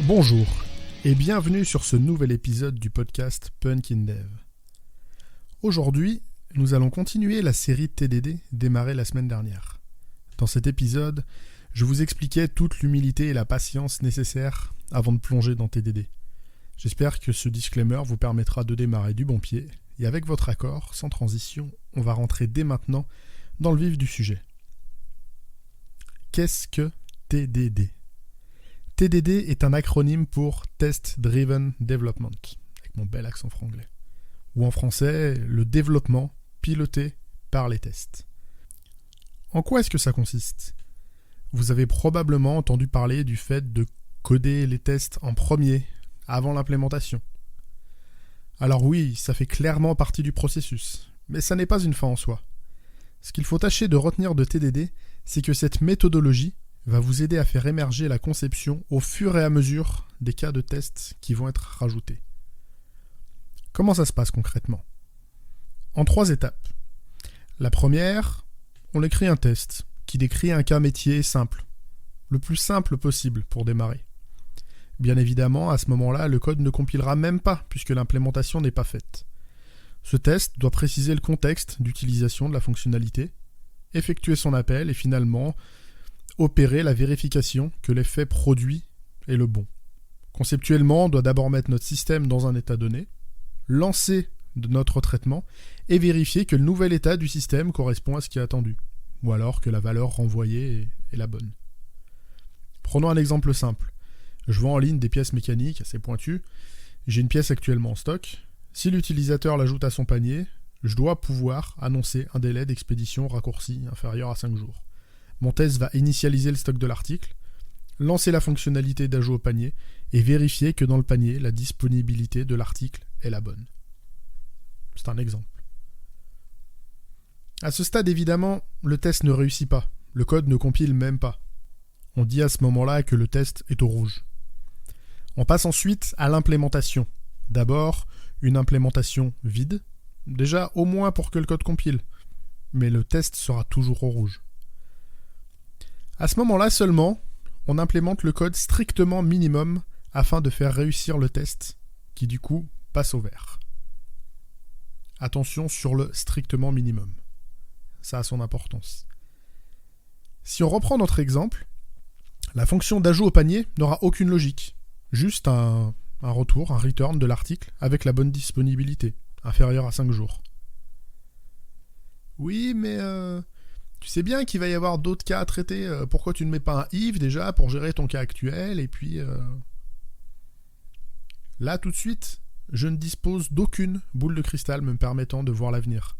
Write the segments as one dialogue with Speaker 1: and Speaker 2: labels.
Speaker 1: Bonjour et bienvenue sur ce nouvel épisode du podcast Punk in Dev. Aujourd'hui, nous allons continuer la série TDD démarrée la semaine dernière. Dans cet épisode, je vous expliquais toute l'humilité et la patience nécessaires avant de plonger dans TDD. J'espère que ce disclaimer vous permettra de démarrer du bon pied et avec votre accord, sans transition, on va rentrer dès maintenant dans le vif du sujet. Qu'est-ce que TDD ? TDD est un acronyme pour Test Driven Development, avec mon bel accent franglais. Ou en français, le développement piloté par les tests. En quoi est-ce que ça consiste ? Vous avez probablement entendu parler du fait de coder les tests en premier, avant l'implémentation. Alors oui, ça fait clairement partie du processus, mais ça n'est pas une fin en soi. Ce qu'il faut tâcher de retenir de TDD, c'est que cette méthodologie va vous aider à faire émerger la conception au fur et à mesure des cas de tests qui vont être rajoutés. Comment ça se passe concrètement ? En 3 étapes. La première, on écrit un test qui décrit un cas métier simple, le plus simple possible pour démarrer. Bien évidemment, à ce moment-là, le code ne compilera même pas puisque l'implémentation n'est pas faite. Ce test doit préciser le contexte d'utilisation de la fonctionnalité, effectuer son appel et finalement opérer la vérification que l'effet produit est le bon. Conceptuellement, on doit d'abord mettre notre système dans un état donné, lancer notre traitement et vérifier que le nouvel état du système correspond à ce qui est attendu, ou alors que la valeur renvoyée est la bonne. Prenons un exemple simple. Je vends en ligne des pièces mécaniques assez pointues. J'ai une pièce actuellement en stock. Si l'utilisateur l'ajoute à son panier, je dois pouvoir annoncer un délai d'expédition raccourci inférieur à 5 jours. Mon test va initialiser le stock de l'article, lancer la fonctionnalité d'ajout au panier et vérifier que dans le panier, la disponibilité de l'article est la bonne. C'est un exemple. À ce stade, évidemment, le test ne réussit pas. Le code ne compile même pas. On dit à ce moment-là que le test est au rouge. On passe ensuite à l'implémentation. D'abord, une implémentation vide, déjà au moins pour que le code compile, mais le test sera toujours au rouge. À ce moment-là seulement, on implémente le code strictement minimum afin de faire réussir le test, qui du coup passe au vert. Attention sur le strictement minimum. Ça a son importance. Si on reprend notre exemple, la fonction d'ajout au panier n'aura aucune logique. Juste un retour, un return de l'article avec la bonne disponibilité, inférieure à 5 jours. Oui, mais tu sais bien qu'il va y avoir d'autres cas à traiter. Pourquoi tu ne mets pas un if déjà pour gérer ton cas actuel et puis... Là, tout de suite, je ne dispose d'aucune boule de cristal me permettant de voir l'avenir.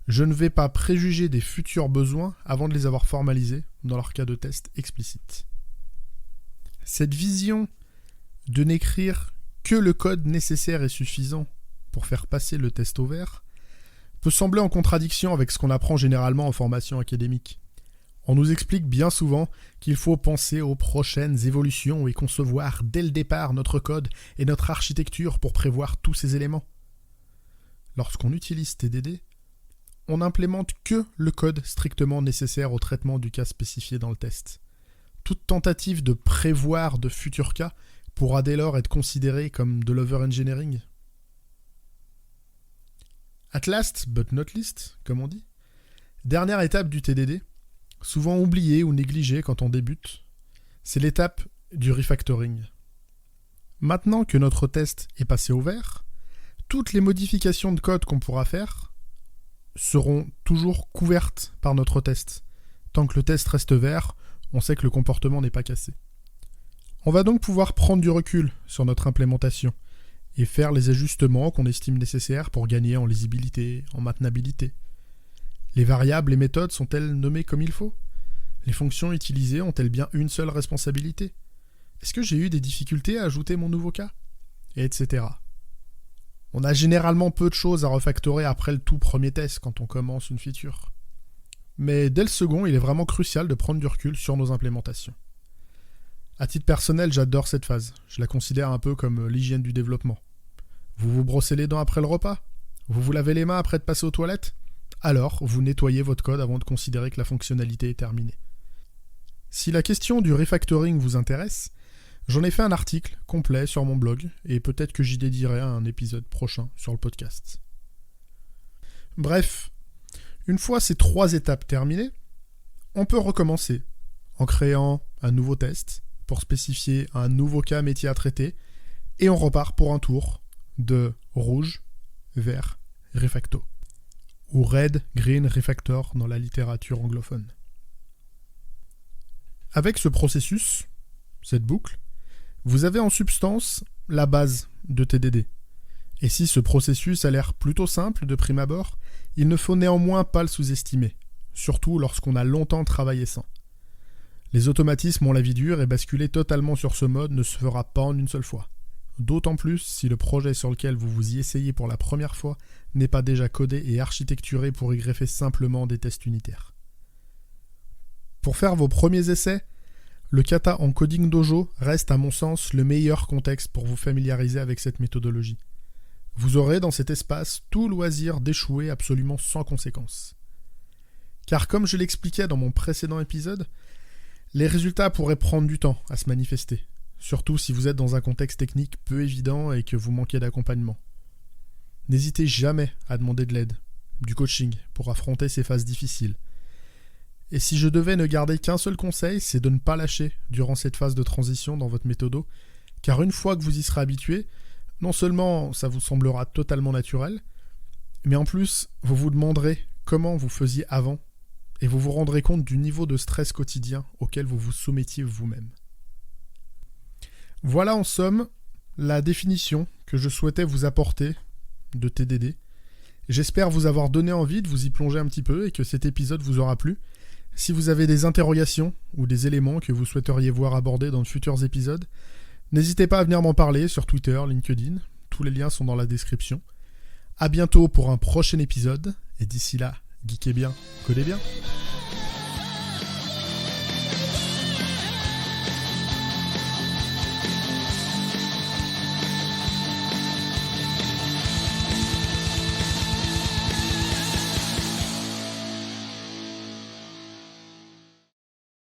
Speaker 1: Je ne vais pas préjuger des futurs besoins avant de les avoir formalisés dans leur cas de test explicite. Cette vision de n'écrire que le code nécessaire et suffisant pour faire passer le test au vert peut sembler en contradiction avec ce qu'on apprend généralement en formation académique. On nous explique bien souvent qu'il faut penser aux prochaines évolutions et concevoir dès le départ notre code et notre architecture pour prévoir tous ces éléments. Lorsqu'on utilise TDD, on n'implémente que le code strictement nécessaire au traitement du cas spécifié dans le test. Toute tentative de prévoir de futurs cas pourra dès lors être considérée comme de l'over-engineering. At last, but not least, comme on dit. Dernière étape du TDD, souvent oubliée ou négligée quand on débute, c'est l'étape du refactoring. Maintenant que notre test est passé au vert, toutes les modifications de code qu'on pourra faire seront toujours couvertes par notre test. Tant que le test reste vert, on sait que le comportement n'est pas cassé. On va donc pouvoir prendre du recul sur notre implémentation et faire les ajustements qu'on estime nécessaires pour gagner en lisibilité, en maintenabilité. Les variables et méthodes sont-elles nommées comme il faut ? Les fonctions utilisées ont-elles bien une seule responsabilité ? Est-ce que j'ai eu des difficultés à ajouter mon nouveau cas ? Etc. On a généralement peu de choses à refactorer après le tout premier test quand on commence une feature. Mais dès le second, il est vraiment crucial de prendre du recul sur nos implémentations. À titre personnel, j'adore cette phase. Je la considère un peu comme l'hygiène du développement. Vous vous brossez les dents après le repas ? Vous vous lavez les mains après de passer aux toilettes ? Alors, vous nettoyez votre code avant de considérer que la fonctionnalité est terminée. Si la question du refactoring vous intéresse, J'en ai fait un article complet sur mon blog, et peut-être que j'y dédierai un épisode prochain sur le podcast. Bref, une fois ces 3 étapes terminées, on peut recommencer en créant un nouveau test pour spécifier un nouveau cas métier à traiter, et on repart pour un tour de rouge, vert, refacto, ou red, green, refactor dans la littérature anglophone. Avec ce processus, cette boucle, vous avez en substance la base de TDD. Et si ce processus a l'air plutôt simple de prime abord, il ne faut néanmoins pas le sous-estimer, surtout lorsqu'on a longtemps travaillé sans. Les automatismes ont la vie dure et basculer totalement sur ce mode ne se fera pas en une seule fois. D'autant plus si le projet sur lequel vous vous y essayez pour la première fois n'est pas déjà codé et architecturé pour y greffer simplement des tests unitaires. Pour faire vos premiers essais, le kata en Coding Dojo reste à mon sens le meilleur contexte pour vous familiariser avec cette méthodologie. Vous aurez dans cet espace tout loisir d'échouer absolument sans conséquence. Car comme je l'expliquais dans mon précédent épisode, les résultats pourraient prendre du temps à se manifester, surtout si vous êtes dans un contexte technique peu évident et que vous manquez d'accompagnement. N'hésitez jamais à demander de l'aide, du coaching, pour affronter ces phases difficiles. Et si je devais ne garder qu'un seul conseil, c'est de ne pas lâcher durant cette phase de transition dans votre méthodo, car une fois que vous y serez habitué, non seulement ça vous semblera totalement naturel, mais en plus, vous vous demanderez comment vous faisiez avant, et vous vous rendrez compte du niveau de stress quotidien auquel vous vous soumettiez vous-même. Voilà en somme la définition que je souhaitais vous apporter de TDD. J'espère vous avoir donné envie de vous y plonger un petit peu et que cet épisode vous aura plu. Si vous avez des interrogations ou des éléments que vous souhaiteriez voir abordés dans de futurs épisodes, n'hésitez pas à venir m'en parler sur Twitter, LinkedIn, tous les liens sont dans la description. À bientôt pour un prochain épisode, et d'ici là, geekez bien, codez bien.